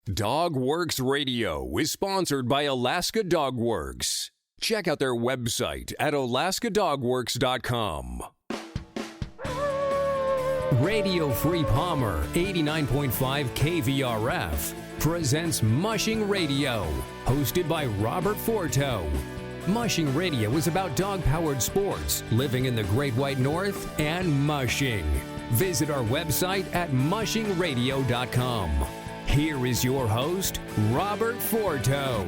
Dogworks Radio is sponsored by Alaska Dogworks. Check out their website at alaskadogworks.com. Radio Free Palmer 89.5 KVRF presents Mushing Radio, hosted by Robert Forto. Mushing Radio is about dog-powered sports, living in the Great White North, and mushing. Visit our website at mushingradio.com. Here is your host, Robert Forto.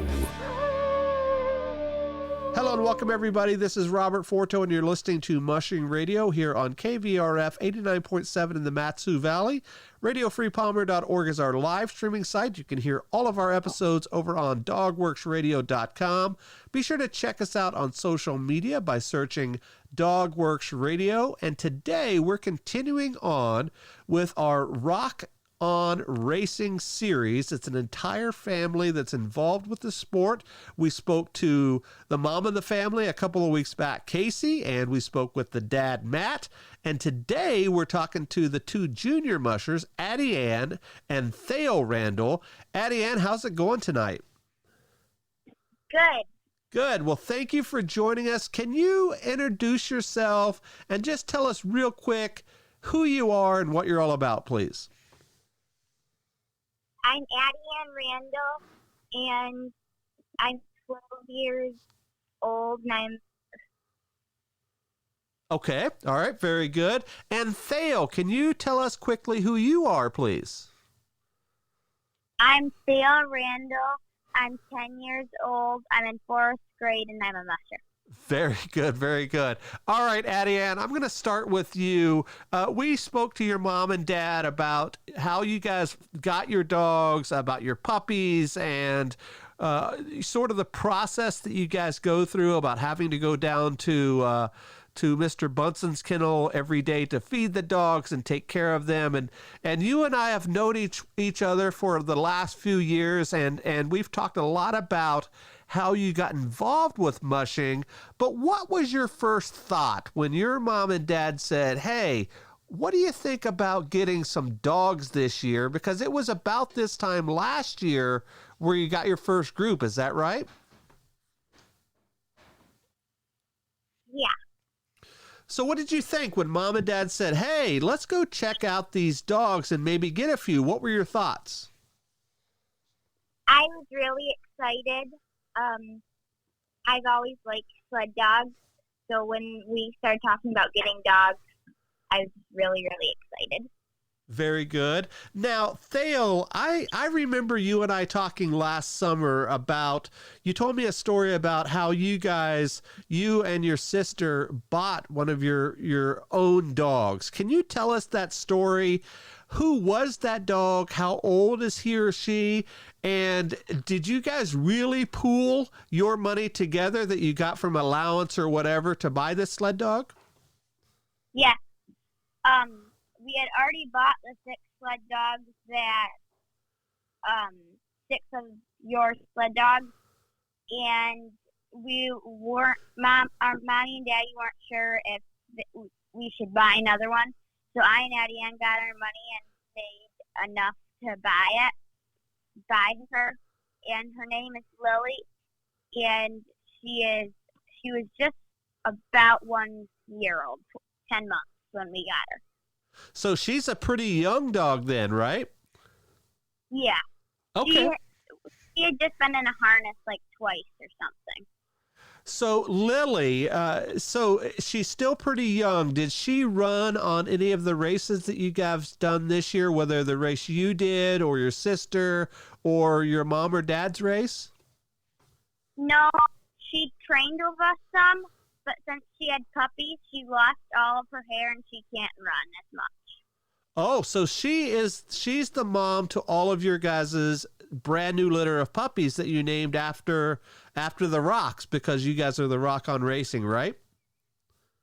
Hello and welcome, everybody. This is Robert Forto, and you're listening to Mushing Radio here on KVRF 89.7 in the Mat-Su Valley. RadioFreePalmer.org is our live streaming site. You can hear all of our episodes over on dogworksradio.com. Be sure to check us out on social media by searching Dogworks Radio. And today we're continuing on with our Rock On Racing series. It's an entire family that's involved with the sport. We spoke to the mom of the family a couple of weeks back, Casey, and we spoke with the dad, Matt. And today we're talking to the two junior mushers, AddieAnn and Thale Randall. AddieAnn, how's it going tonight? Good. Good. Well, thank you for joining us. Can you introduce yourself and just tell us real quick who you are and what you're all about, please? I'm AddieAnn Randall, and I'm 12 years old, and I'm... Okay, all right, very good. And Thale, can you tell us quickly who you are, please? I'm Thale Randall. I'm 10 years old. I'm in 4th grade, and I'm a musher. Very good, very good. All right, AddieAnn, I'm going to start with you. We spoke to your mom and dad about how you guys got your dogs, about your puppies, and sort of the process that you guys go through about having to go down to Mr. Bunson's kennel every day to feed the dogs and take care of them. And you and I have known each other for the last few years, and we've talked a lot about how you got involved with mushing. But what was your first thought when your mom and dad said, hey, what do you think about getting some dogs this year? Because it was about this time last year where you got your first group. Is that right? Yeah. So what did you think when mom and dad said, hey, let's go check out these dogs and maybe get a few? What were your thoughts? I was really excited. I've always liked sled dogs, so when we started talking about getting dogs, I was really, really excited. Very good. Now, Thale, I remember you and I talking last summer about, you told me a story about how you and your sister bought one of your own dogs. Can you tell us that story? Who was that dog? How old is he or she? And did you guys really pool your money together that you got from allowance or whatever to buy this sled dog? Yeah. We had already bought the 6 sled dogs that, 6 of your sled dogs, and our mommy and daddy weren't sure if we should buy another one. So I and AddieAnn got our money and saved enough to buy her, and her name is Lily, and she was just about 1 year old, 10 months when we got her. So she's a pretty young dog then, right? Yeah. Okay. She had just been in a harness like twice or something. So Lily, so she's still pretty young. Did she run on any of the races that you guys done this year, whether the race you did or your sister or your mom or dad's race? No, she trained with us some, but since she had puppies, she lost all of her hair and she can't run as much. Oh, so she's the mom to all of your guys' brand new litter of puppies that you named after the Rocks, because you guys are the Rock On Racing, right?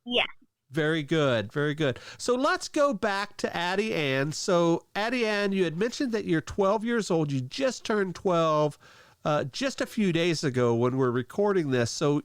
Yeah. Very good, very good. So let's go back to AddieAnn. So AddieAnn, you had mentioned that you're 12 years old. You just turned 12 just a few days ago when we're recording this. So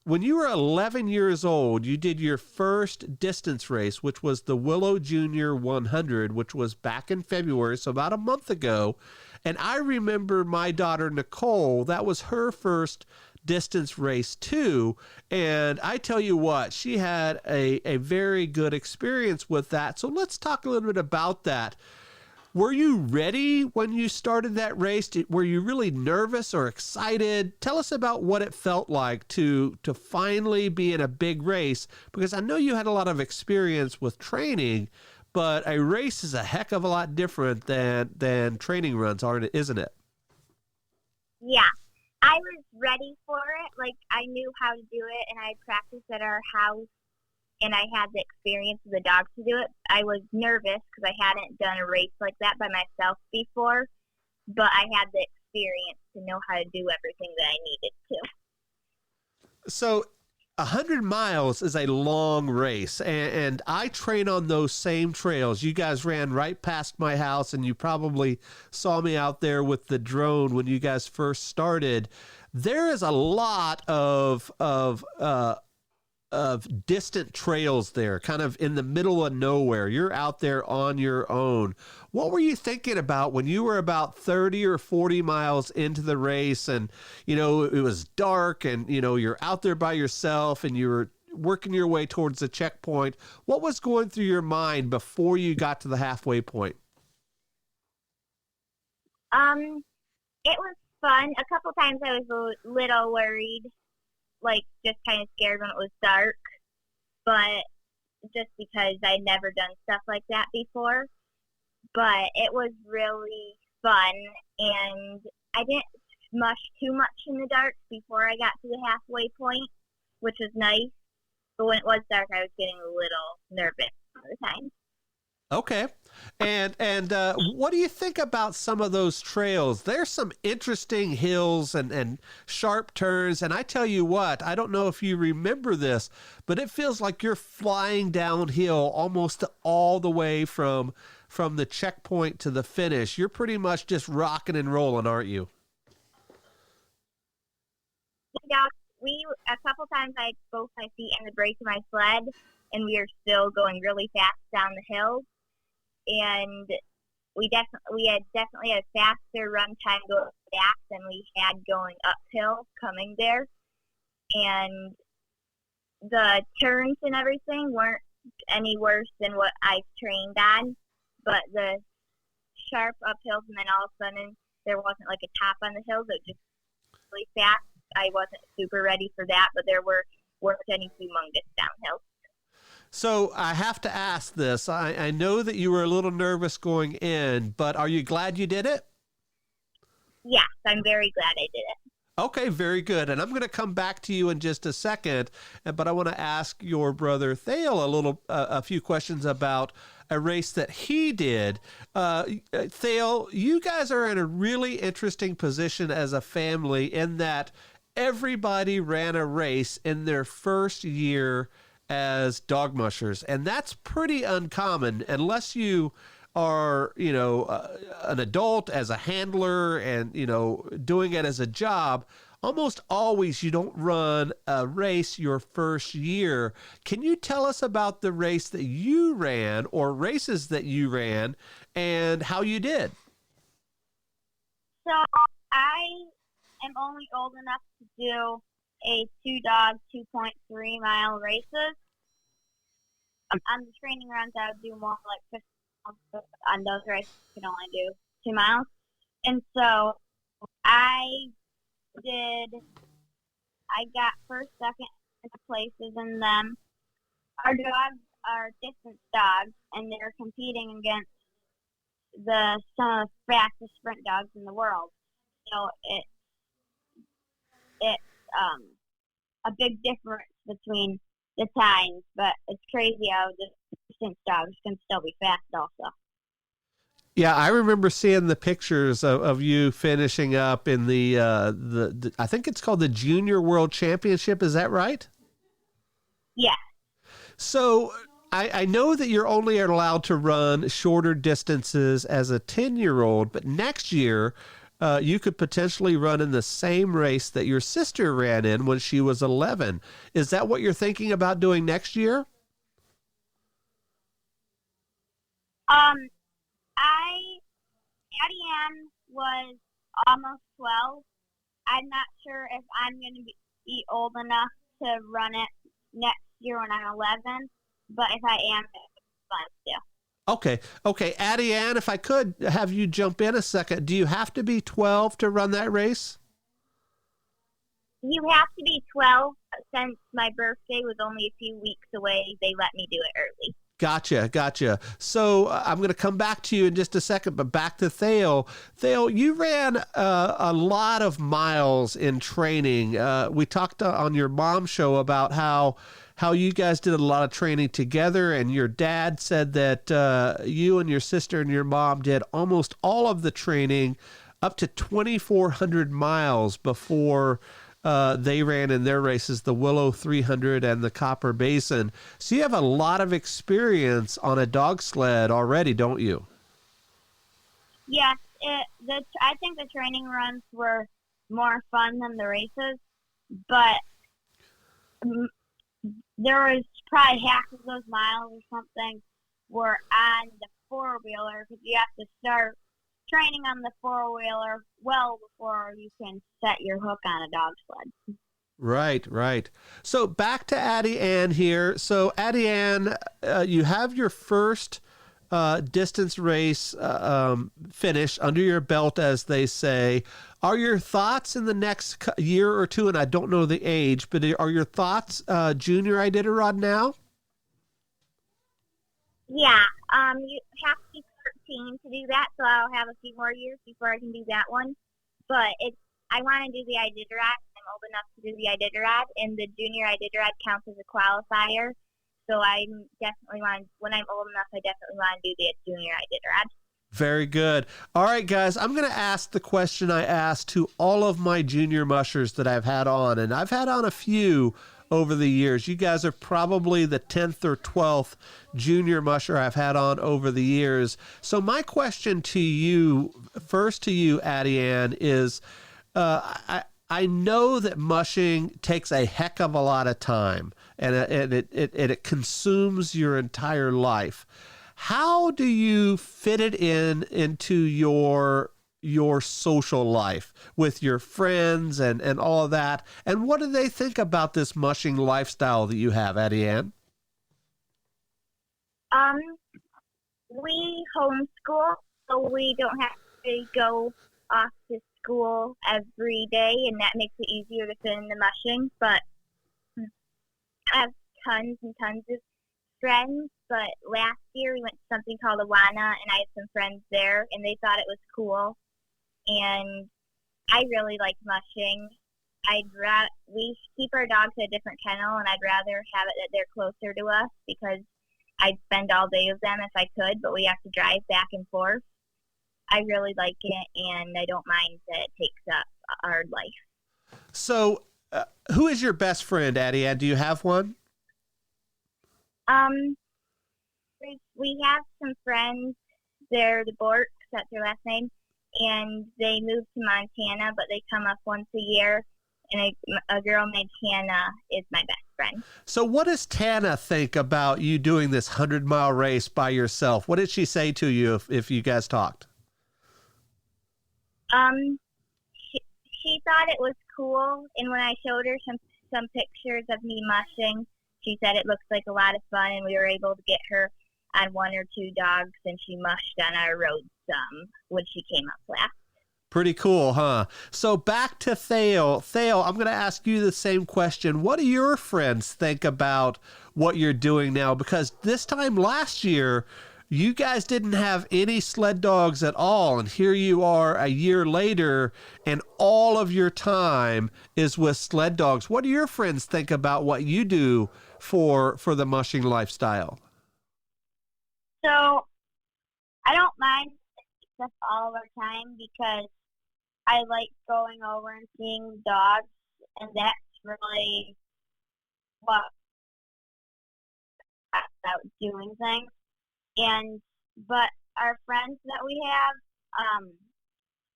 when you were 11 years old, you did your first distance race, which was the Willow Junior 100, which was back in February, so about a month ago. And I remember my daughter, Nicole, that was her first distance race too. And I tell you what, she had a very good experience with that. So let's talk a little bit about that. Were you ready when you started that race? Were you really nervous or excited? Tell us about what it felt like to finally be in a big race, because I know you had a lot of experience with training, but a race is a heck of a lot different than training runs, isn't it? Yeah. I was ready for it. Like, I knew how to do it, and I practiced at our house, and I had the experience of the dogs to do it. I was nervous because I hadn't done a race like that by myself before, but I had the experience to know how to do everything that I needed to. So 100 miles is a long race, and I train on those same trails. You guys ran right past my house, and you probably saw me out there with the drone when you guys first started. There is a lot of distant trails there, kind of in the middle of nowhere. You're out there on your own. What were you thinking about when you were about 30 or 40 miles into the race and, you know, it was dark and, you know, you're out there by yourself and you're working your way towards the checkpoint? What was going through your mind before you got to the halfway point? It was fun. A couple times I was a little worried, like just kind of scared when it was dark, but just because I'd never done stuff like that before. But it was really fun, and I didn't mush too much in the dark before I got to the halfway point, which was nice. But when it was dark, I was getting a little nervous all the time. Okay. And what do you think about some of those trails? There's some interesting hills and sharp turns. And I tell you what, I don't know if you remember this, but it feels like you're flying downhill almost all the way from the checkpoint to the finish. You're pretty much just rocking and rolling, aren't you? Yeah, a couple times I had both my feet in the brakes of my sled, and we were still going really fast down the hill. And we had definitely a faster run time going back than we had going uphill coming there. And the turns and everything weren't any worse than what I've trained on, but the sharp uphills, and then all of a sudden there wasn't like a top on the hills. It was just really fast. I wasn't super ready for that, but there weren't any humongous downhills. So I have to ask this. I know that you were a little nervous going in, but are you glad you did it? Yes, I'm very glad I did it. Okay, very good. And I'm going to come back to you in just a second, but I want to ask your brother Thale a few questions about a race that he did. Thale, you guys are in a really interesting position as a family in that everybody ran a race in their first year as dog mushers, and that's pretty uncommon unless you are, you know, an adult as a handler and, you know, doing it as a job. Almost always you don't run a race your first year. Can you tell us about the race that you ran or races that you ran and how you did? So I am only old enough to do a 2-dog, 2.3 mile races. On the training runs, I would do more like 50 miles. On those races, I can only do 2 miles. And so I got first, second places in them. Our dogs are distance dogs, and they're competing against some of the fastest sprint dogs in the world. So it's a big difference between the times, but it's crazy how the distance dogs can still be fast also. Yeah, I remember seeing the pictures of you finishing up in the I think it's called the Junior World Championship. Is that right? Yeah. So I know that you're only allowed to run shorter distances as a 10-year-old, but next year you could potentially run in the same race that your sister ran in when she was 11. Is that what you're thinking about doing next year? AddieAnn was almost 12. I'm not sure if I'm going to be old enough to run it next year when I'm 11, but if I am, it's fun still. Okay. AddieAnn, if I could have you jump in a second, do you have to be 12 to run that race? You have to be 12. Since my birthday was only a few weeks away, they let me do it early. Gotcha. So I'm going to come back to you in just a second, but back to Thale. Thale, you ran a lot of miles in training. We talked on your mom show about how you guys did a lot of training together, and your dad said that you and your sister and your mom did almost all of the training up to 2,400 miles before they ran in their races, the Willow 300 and the Copper Basin. So you have a lot of experience on a dog sled already, don't you? Yes, I think the training runs were more fun than the races, but there was probably half of those miles or something were on the four-wheeler, because you have to start training on the four-wheeler well before you can set your hook on a dog sled. Right. So back to AddieAnn here. So AddieAnn, you have your first distance race finish under your belt, as they say. Are your thoughts in the next year or two, and I don't know the age, but are your thoughts junior Iditarod now? Yeah, you have to be 13 to do that, so I'll have a few more years before I can do that one. But I want to do the Iditarod. I'm old enough to do the Iditarod, and the junior Iditarod counts as a qualifier. So I definitely want, when I'm old enough, I definitely want to do the junior Iditarod. Very good. All right, guys, I'm going to ask the question I asked to all of my junior mushers that I've had on, and I've had on a few over the years. You guys are probably the 10th or 12th junior musher I've had on over the years. So my question to you, first to you, AddieAnn, is I know that mushing takes a heck of a lot of time, and it consumes your entire life. How do you fit it into your social life with your friends and all of that? And what do they think about this mushing lifestyle that you have, AddieAnn? We homeschool, so we don't have to go off to school every day, and that makes it easier to fit in the mushing. But I have tons and tons of friends, but last year we went to something called Awana, and I had some friends there, and they thought it was cool. And I really like mushing. We keep our dogs at a different kennel, and I'd rather have it that they're closer to us, because I'd spend all day with them if I could, but we have to drive back and forth. I really like it, and I don't mind that it takes up our life. So, who is your best friend, AddieAnn? Do you have one? We have some friends. They're the Borks, that's their last name, and they moved to Montana, but they come up once a year, and a girl named Hannah is my best friend. So what does Tana think about you doing this 100-mile race by yourself? What did she say to you if you guys talked? She thought it was cool, and when I showed her some pictures of me mushing, she said it looks like a lot of fun, and we were able to get her on one or two dogs, and she mushed on our road some when she came up last. Pretty cool, huh? So back to Thale. Thale, I'm going to ask you the same question. What do your friends think about what you're doing now? Because this time last year, you guys didn't have any sled dogs at all, and here you are a year later, and all of your time is with sled dogs. What do your friends think about what you do for the mushing lifestyle? So I don't mind stuff all of our time, because I like going over and seeing dogs, and that's really what about doing things. But our friends that we have,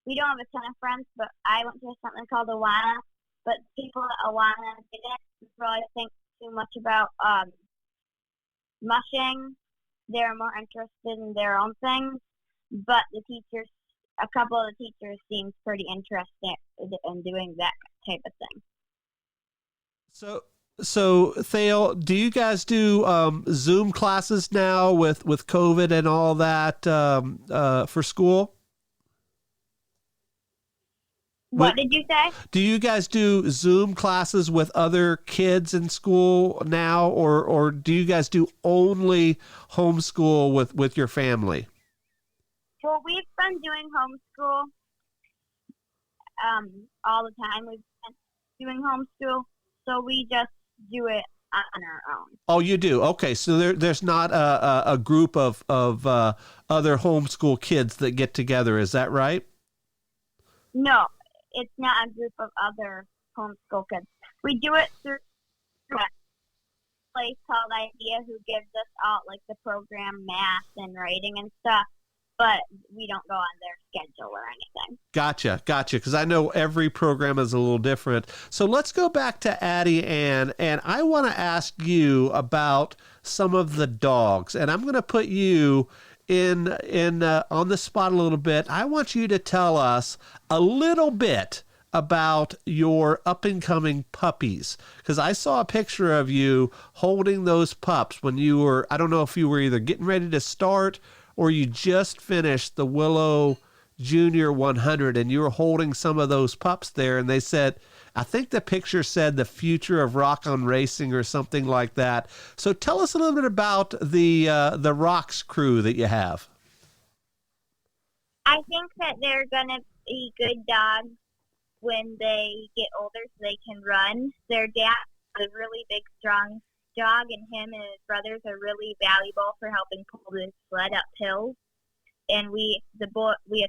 we don't have a ton of friends, but I went to something called Awana, but people at Awana didn't really think too much about mushing. They're more interested in their own things, but the teachers a couple of the teachers seemed pretty interested in doing that type of thing. So Thale, do you guys do Zoom classes now with COVID and all that for school? What did you say? Do you guys do Zoom classes with other kids in school now, or do you guys do only homeschool with your family? Well, we've been doing homeschool all the time. We've been doing homeschool, so we just do it on our own. Oh, you do? Okay, so there's not a group of other homeschool kids that get together. Is that right? No, it's not a group of other homeschool kids. We do it through a place called Idea, who gives us all like the program, math and writing and stuff, but we don't go on their schedule or anything. Gotcha. Because I know every program is a little different. So let's go back to AddieAnn, and I want to ask you about some of the dogs, and I'm going to put you in on the spot a little bit. I want you to tell us a little bit about your up and coming puppies, because I saw a picture of you holding those pups when you were, I don't know if you were either getting ready to start or you just finished the Willow Junior 100 and you were holding some of those pups there, and they said, I think the picture said the future of rock on racing or something like that. So tell us a little bit about the Rocks crew that you have. I think that they're going to be good dogs when they get older so they can run. Their dad is a really big, strong dog, and him and his brothers are really valuable for helping pull the sled up hills. And we have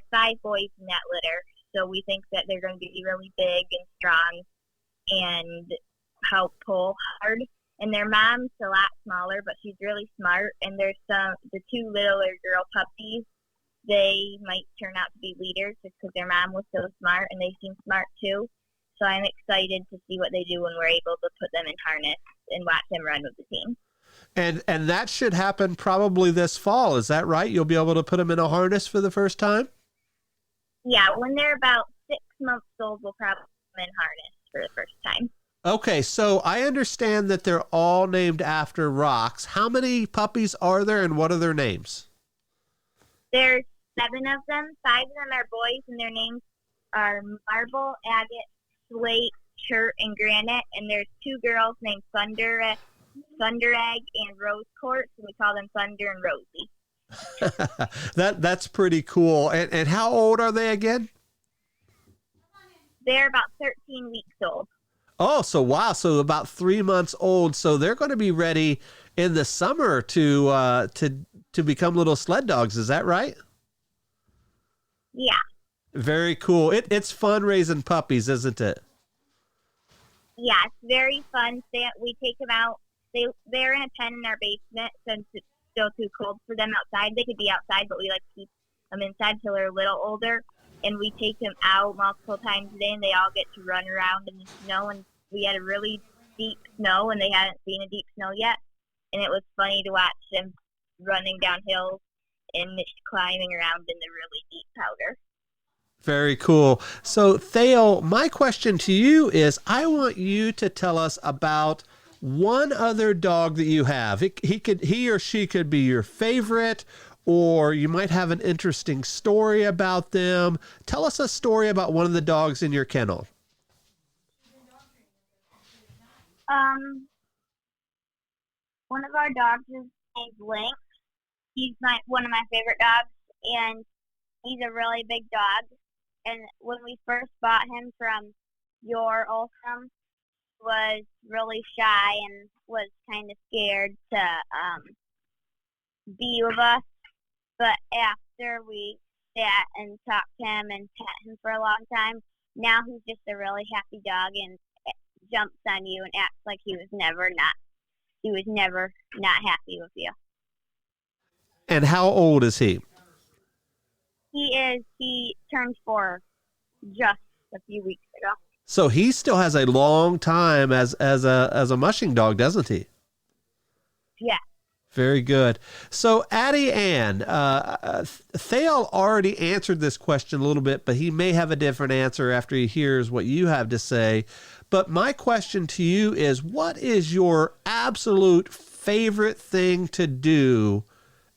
5 boys in that litter, so we think that they're going to be really big and strong and help pull hard. And their mom's a lot smaller, but she's really smart. And there's the 2 littler girl puppies. They might turn out to be leaders just because their mom was so smart, and they seem smart too. So I'm excited to see what they do when we're able to put them in harness and watch them run with the team. And that should happen probably this fall. Is that right? You'll be able to put them in a harness for the first time? Yeah, when they're about 6 months old, we'll probably put them in harness for the first time. Okay, so I understand that they're all named after rocks. How many puppies are there, and what are their names? There's 7 of them. 5 of them are boys, and their names are Marble, Agate, Slate, Chert, and Granite. And there's 2 girls named Thunder Egg and Rose Court, so we call them Thunder and Rosie. That's pretty cool. And how old are they again? They're about 13 weeks old. Oh, so wow. So about 3 months old. So they're going to be ready in the summer to become little sled dogs. Is that right? Yeah. Very cool. It's fun raising puppies, isn't it? Yeah, it's very fun. We take them out. They're in a pen in our basement since it's still too cold for them outside. They could be outside, but we like to keep them inside till they're a little older. And we take them out multiple times a day, and they all get to run around in the snow. And we had a really deep snow, and they hadn't seen a deep snow yet. And it was funny to watch them running down hills and climbing around in the really deep powder. Very cool. So, Thale, my question to you is, I want you to tell us about one other dog that you have. He or she could be your favorite, or you might have an interesting story about them. Tell us a story about one of the dogs in your kennel. One of our dogs is named Link. He's one of my favorite dogs, and he's a really big dog. And when we first bought him from your Olsum, was really shy and was kind of scared to be with us. But after we sat and talked to him and pet him for a long time, now he's just a really happy dog and jumps on you and acts like he was never not happy with you. And how old is he? He turned 4 just a few weeks ago. So he still has a long time as a mushing dog, doesn't he? Yeah. Very good. So, AddieAnn, Thale already answered this question a little bit, but he may have a different answer after he hears what you have to say. But my question to you is, what is your absolute favorite thing to do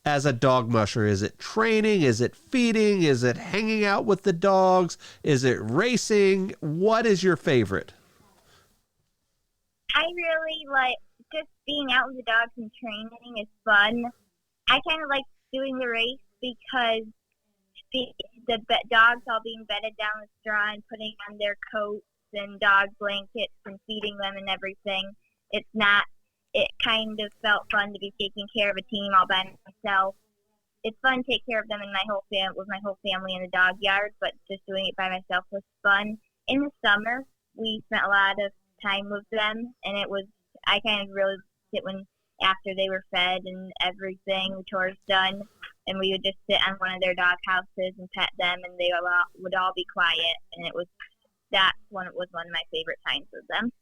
as a dog musher? Is it training? Is it feeding? Is it hanging out with the dogs? Is it racing? What is your favorite? I really like just being out with the dogs and training is fun. I kind of like doing the race because the dogs all being bedded down with straw and putting on their coats and dog blankets and feeding them and everything. It kind of felt fun to be taking care of a team all by myself. It's fun to take care of them in with my whole family in the dog yard, but just doing it by myself was fun. In the summer, we spent a lot of time with them, and I kind of really sit after they were fed and everything, chores done, and we would just sit on one of their dog houses and pet them, and they would all be quiet, and it was one of my favorite times with them.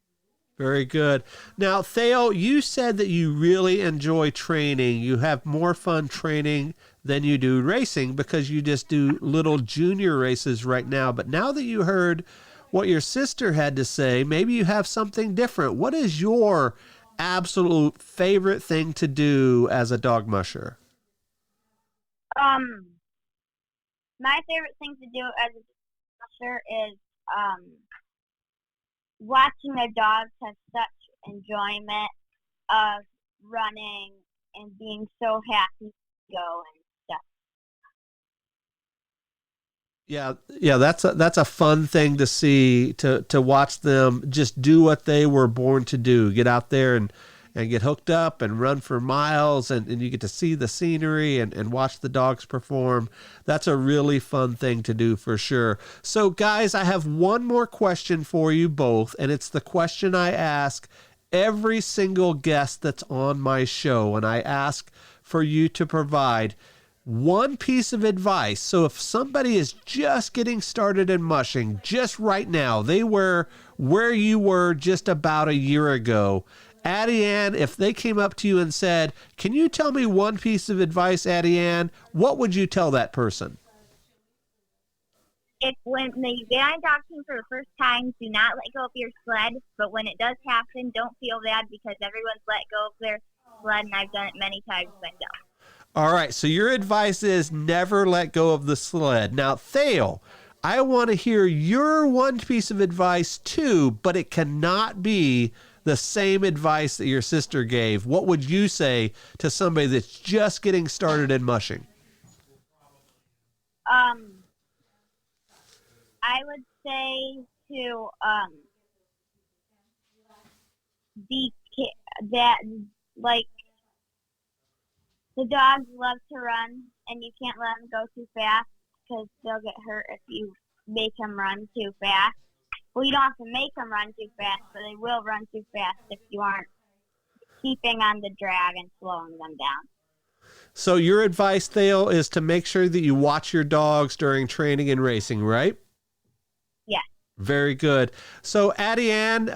Very good. Now, Thale, you said that you really enjoy training. You have more fun training than you do racing because you just do little junior races right now. But now that you heard what your sister had to say, maybe you have something different. What is your absolute favorite thing to do as a dog musher? My favorite thing to do as a dog musher is watching the dogs have such enjoyment of running and being so happy to go and stuff. Yeah, that's a fun thing to see, to watch them just do what they were born to do. Get out there and get hooked up and run for miles, and you get to see the scenery and watch the dogs perform. That's a really fun thing to do for sure. So guys, I have one more question for you both, and it's the question I ask every single guest that's on my show, and I ask for you to provide one piece of advice. So if somebody is just getting started in mushing, just right now, they were where you were just about a year ago, AddieAnn, if they came up to you and said, "Can you tell me one piece of advice, AddieAnn?" what would you tell that person? When you get on a dog team for the first time, do not let go of your sled. But when it does happen, don't feel bad because everyone's let go of their sled, and I've done it many times myself. All right, so your advice is never let go of the sled. Now, Thale, I want to hear your one piece of advice too, but it cannot be the same advice that your sister gave. What would you say to somebody that's just getting started in mushing? I would say to the dogs love to run, and you can't let them go too fast because they'll get hurt if you make them run too fast. Well, you don't have to make them run too fast, but they will run too fast if you aren't keeping on the drag and slowing them down. So your advice, Thale, is to make sure that you watch your dogs during training and racing, right? Yeah. Very good. So, AddieAnn,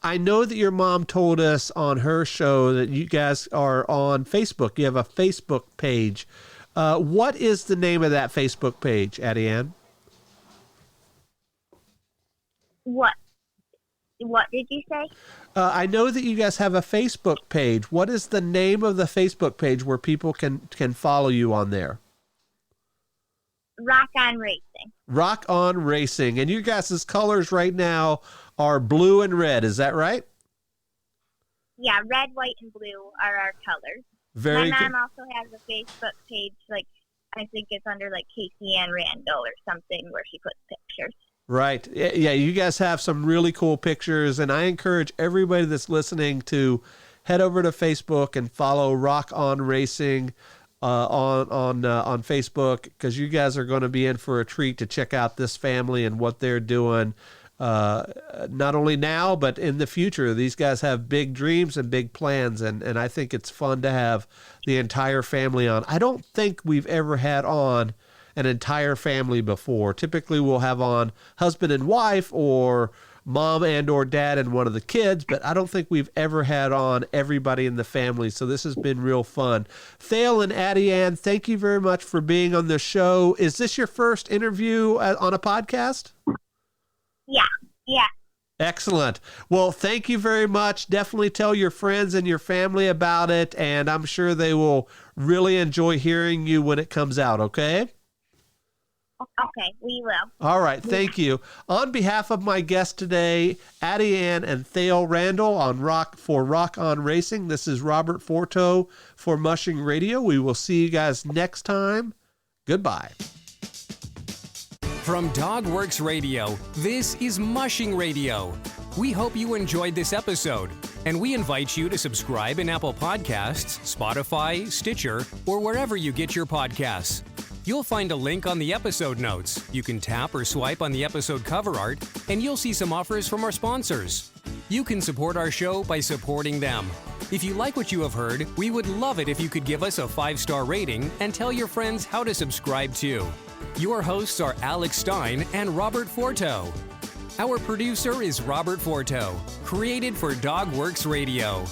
I know that your mom told us on her show that you guys are on Facebook. You have a Facebook page. What is the name of that Facebook page, AddieAnn? What did you say? I know that you guys have a Facebook page. What is the name of the Facebook page where people can follow you on there? Rock On Racing. Rock On Racing. And you guys' colors right now are blue and red. Is that right? Yeah, red, white, and blue are our colors. Very My good. mom also has a Facebook page, I think it's under AddieAnn Randall or something, where she puts pictures. Right. Yeah, you guys have some really cool pictures, and I encourage everybody that's listening to head over to Facebook and follow Rock On Racing on Facebook, because you guys are going to be in for a treat to check out this family and what they're doing, not only now but in the future. These guys have big dreams and big plans, and I think it's fun to have the entire family on. I don't think we've ever had on an entire family before. Typically we'll have on husband and wife or mom and or dad and one of the kids, but I don't think we've ever had on everybody in the family. So this has been real fun. Thale and AddieAnn, thank you very much for being on the show. Is this your first interview on a podcast? Yeah. Excellent. Well, thank you very much. Definitely tell your friends and your family about it, and I'm sure they will really enjoy hearing you when it comes out, okay? Okay, we will. All right, thank you. On behalf of my guest today, AddieAnn and Thale Randall for Rock On Racing, this is Robert Forto for Mushing Radio. We will see you guys next time. Goodbye. From DogWorks Radio, this is Mushing Radio. We hope you enjoyed this episode, and we invite you to subscribe in Apple Podcasts, Spotify, Stitcher, or wherever you get your podcasts. You'll find a link on the episode notes. You can tap or swipe on the episode cover art, and you'll see some offers from our sponsors. You can support our show by supporting them. If you like what you have heard, we would love it if you could give us a 5-star rating and tell your friends how to subscribe too. Your hosts are Alex Stein and Robert Forto. Our producer is Robert Forto, created for DogWorks Radio.